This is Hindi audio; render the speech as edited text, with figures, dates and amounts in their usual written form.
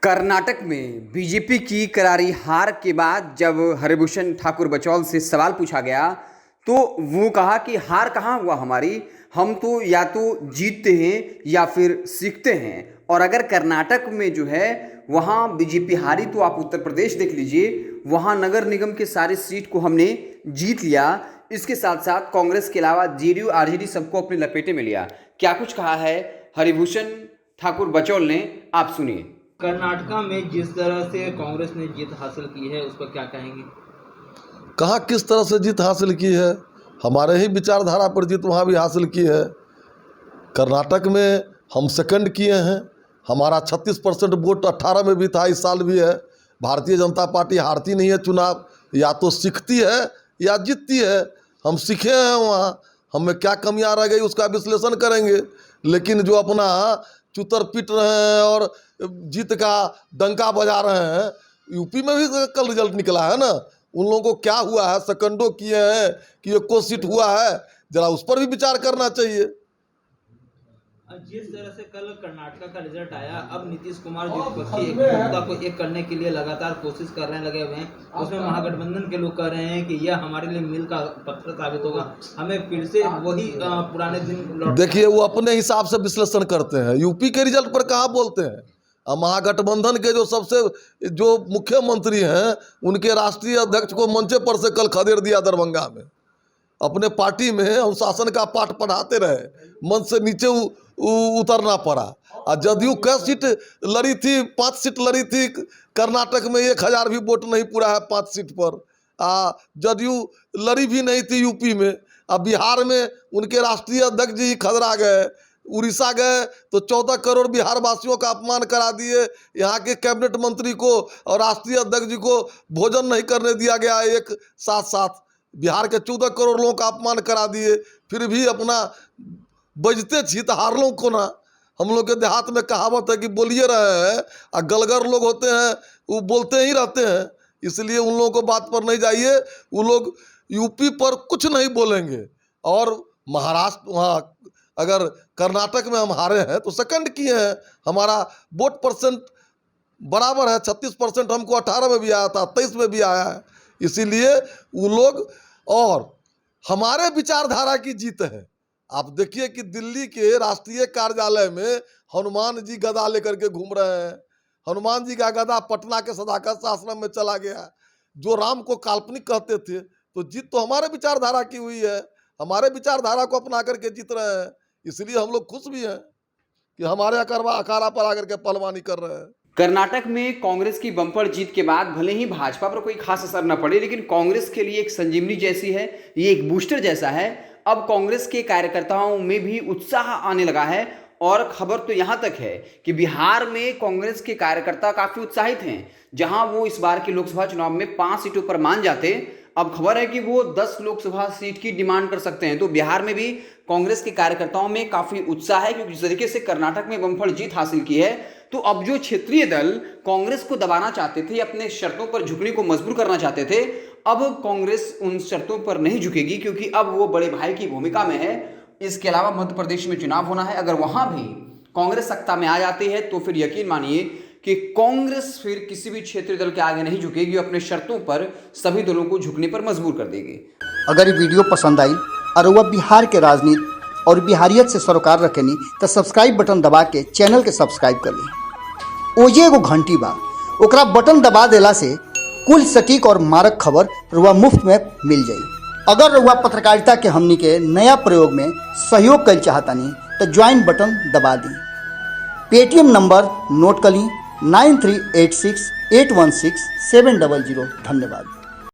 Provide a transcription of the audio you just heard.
कर्नाटक में बीजेपी की करारी हार के बाद जब हरिभूषण ठाकुर बचौल से सवाल पूछा गया तो वो कहा कि हार कहाँ हुआ हमारी, हम तो या तो जीतते हैं या फिर सीखते हैं। और अगर कर्नाटक में जो है वहाँ बीजेपी हारी तो आप उत्तर प्रदेश देख लीजिए, वहाँ नगर निगम के सारे सीट को हमने जीत लिया। इसके साथ साथ कांग्रेस के अलावा जेडीयू आरजेडी सबको अपने लपेटे में लिया। क्या कुछ कहा है हरिभूषण ठाकुर बचौल ने, आप सुनिए। कर्नाटका में जिस तरह से कांग्रेस ने जीत हासिल की है उस पर क्या कहेंगे? कहाँ किस तरह से जीत हासिल की है? हमारे ही विचारधारा पर जीत वहाँ भी हासिल की है। कर्नाटक में हम सेकंड किए हैं। हमारा 36% वोट 18 में भी था, इस साल भी है। भारतीय जनता पार्टी हारती नहीं है चुनाव, या तो सीखती है या जीतती है। हम सीखे हैं, वहाँ हमें क्या कमियाँ रह गई उसका विश्लेषण करेंगे। लेकिन जो अपना चुतर पीट रहे हैं और जीत का डंका बजा रहे हैं, यूपी में भी कल रिजल्ट निकला है ना। उन लोगों को क्या हुआ है, सेकंडों किए हैं कि एको सीट हुआ है, जरा उस पर भी विचार करना चाहिए। जिस तरह से कल कर्नाटक का रिजल्ट आया, अब नीतीश कुमार जो विपक्षी एकजुटता को एक करने के लिए लगातार कोशिश कर रहे हैं, लगे हुए हैं, उसमें महागठबंधन के लोग कह रहे हैं कि यह हमारे लिए मील का पत्थर साबित होगा, हमें फिर से वही पुराने दिन। देखिए, वो अपने हिसाब से विश्लेषण करते हैं, यूपी के रिजल्ट पर कहाँ बोलते हैं। महागठबंधन के जो मुख्यमंत्री हैं, उनके राष्ट्रीय अध्यक्ष को मंचे पर से कल खदेड़ दिया दरभंगा में। अपने पार्टी में अनुशासन का पाठ पढ़ाते रहे, मंच से नीचे उतरना पड़ा। और जदयू कै सीट लड़ी थी? 5 सीट लड़ी थी कर्नाटक में। 1000 भी वोट नहीं पूरा है 5 सीट पर। जदयू लड़ी भी नहीं थी यूपी में। अब बिहार में उनके राष्ट्रीय अध्यक्ष जी खदरा गए। उड़ीसा गए तो 14 करोड़ बिहार वासियों का अपमान करा दिए। यहाँ के कैबिनेट मंत्री को और राष्ट्रीय अध्यक्ष जी को भोजन नहीं करने दिया गया। एक साथ बिहार के 14 करोड़ लोगों का अपमान करा दिए। फिर भी अपना बजते जीत हार लोग को ना। हम लोग के देहात में कहावत है कि बोलिए रहे हैं, और गलगर लोग होते हैं वो बोलते ही रहते हैं। इसलिए उन लोगों को बात पर नहीं जाइए। वो लोग यूपी पर कुछ नहीं बोलेंगे। और महाराष्ट्र, वहाँ अगर कर्नाटक में हम हारे हैं तो सेकंड किए हैं। हमारा वोट परसेंट बराबर है, 36% हमको 18 में भी आया था, 23 में भी आया है। इसीलिए वो लोग, और हमारे विचारधारा की जीत है। आप देखिए कि दिल्ली के राष्ट्रीय कार्यालय में हनुमान जी गदा लेकर के घूम रहे हैं। हनुमान जी का गदा पटना के सदाकत आश्रम में चला गया। जो राम को काल्पनिक कहते थे, तो जीत तो हमारे विचारधारा की हुई है। हमारे विचारधारा को अपना करके जीत रहे हैं। इसलिए हम लोग खुश भी हैं कि हमारे अखाड़ा पर आकर के पहलवानी कर रहे हैं। कर्नाटक में कांग्रेस की बम्पर जीत के बाद भले ही भाजपा पर कोई खास असर न पड़े, लेकिन कांग्रेस के लिए एक संजीवनी जैसी है, ये एक बूस्टर जैसा है। अब कांग्रेस के कार्यकर्ताओं में भी उत्साह आने लगा है। और खबर तो यहाँ तक है कि बिहार में कांग्रेस के कार्यकर्ता काफी उत्साहित हैं। जहां वो इस बार के लोकसभा चुनाव में 5 सीटों पर मान जाते, अब खबर है कि वो 10 लोकसभा सीट की डिमांड कर सकते हैं। तो बिहार में भी कांग्रेस के कार्यकर्ताओं में काफी उत्साह है, क्योंकि जिस तरीके से कर्नाटक में बम्पर जीत हासिल की है, तो अब जो क्षेत्रीय दल कांग्रेस को दबाना चाहते थे, अपने शर्तों पर झुकने को मजबूर करना चाहते थे, अब कांग्रेस उन शर्तों पर नहीं झुकेगी, क्योंकि अब वो बड़े भाई की भूमिका में है। इसके अलावा मध्य प्रदेश में चुनाव होना है। अगर वहां भी कांग्रेस सत्ता में आ जाती है तो फिर यकीन मानिए कि कांग्रेस फिर किसी भी क्षेत्रीय दल के आगे नहीं झुकेगी, अपने शर्तों पर सभी दलों को झुकने पर मजबूर कर देगी। अगर ये वीडियो पसंद आई और वह बिहार के राजनीति और बिहारियत से सरोकार रखेनी तो सब्सक्राइब बटन दबा के चैनल के सब्सक्राइब कर ली। ओजे एगो घंटी बा, ओकरा बटन दबा देला से कुल सटीक और मारक खबर रुआ मुफ्त में मिल जाई। अगर रुआ पत्रकारिता के हमनी के नया प्रयोग में सहयोग कर चाहतानी तो ज्वाइन बटन दबा दी। पेटीएम नंबर नोट कर ली 9386816700। धन्यवाद।